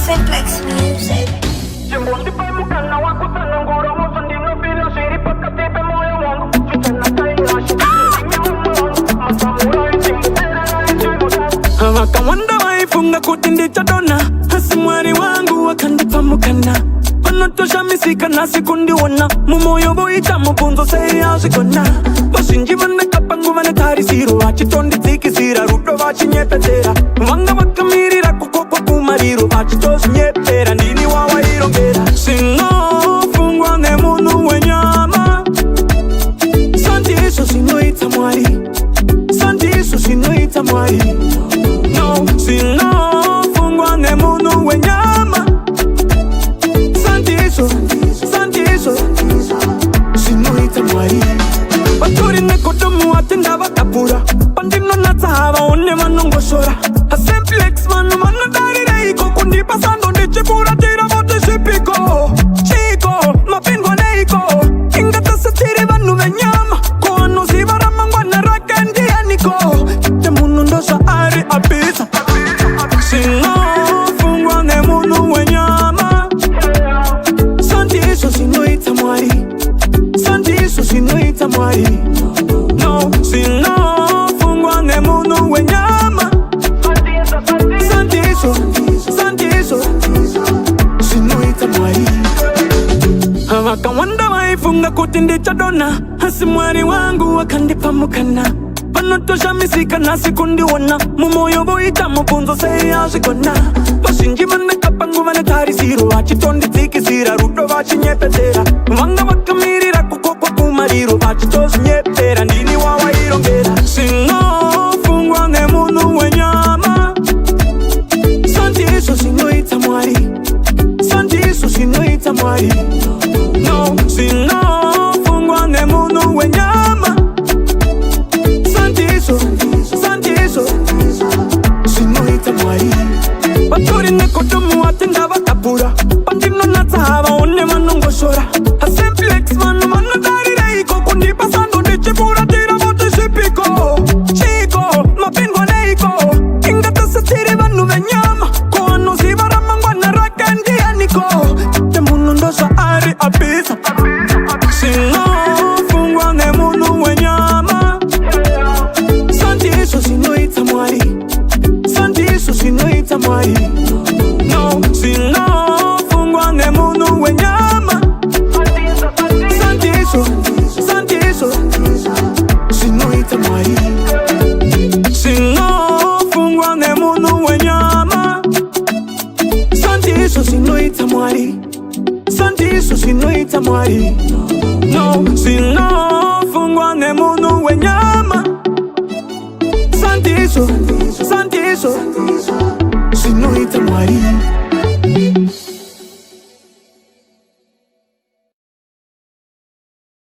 Simplex Music. Wakawanda waifunga kutindika dona, hasimwari wangu wakandipa mukana. Panotosha misika na sikundi wana, mumoyo boita mupunzo sei azikona. Basinji vane kapangu vane tari siru, achitondi tiki sira, rudo vachi nyepetera. Wanga wakamirira kukoko kumariru, achitosi nyepera, ndini wawa irongera. Sino fungwa ne munu wenyama, santi iso sino itamwari, santi iso sino itamwari. No, sino fungwa ne munu wenyama, santi iso sino itamwari. Baturi ne kodomu atenda bakapura, pandino natahava one manungo shora. A Simplex manu dari reiko, kundi pasando ndi chipura tira bote shipiko. Chico, mapingo neiko, ingata satiri vanu venyama. Kono zivara mangwana rakendi aniko, te munu ndosa ari abisa. Sino fungwa ne munu wenyama, santi iso sino itamwari, santi iso sino itamwari. No, sino fungwa ne munu wenyama, santi iso sino itamwari. Wakawanda waifunga kutindika dona, hasimwari wangu wakandipa mukana. Panotosha misika na sikundi wana, mumoyo boita mupunzo sei azikona. Basinji vane kapangu vane tari siru, achitondi tiki sira, rudo vachi nyepetera. Wanga wakamirira kukoko kumariru, achitosi nyepera, ndini wawa irongera. Sino fungwa ne munu wenyama, santi iso sino itamwari, santi iso sino itamwari. No, sino fungwa ne munu wenyama, santi iso sino itamwari. Baturi ne kodomu atenda bakapura, pandino natahava one manungo shora. A Simplex manu dari reiko, kundi pasando ndi chipura tira bote shipiko. Chico, mapingo neiko, ingata satiri vanu venyama. Kono zivara mangwana rakendi aniko, te munu ndosa ari abisa. Sino fungwa ne munu wenyama, santi iso sino itamwari, santi iso sino itamwari. No, sino fungwa ne munu wenyama, santi iso sino itamwari. Sino fungwa ne munu wenyama, santi iso sino itamwari, santi iso sino itamwari. No, sino fungwa ne munu wenyama, santi iso sino itamwari.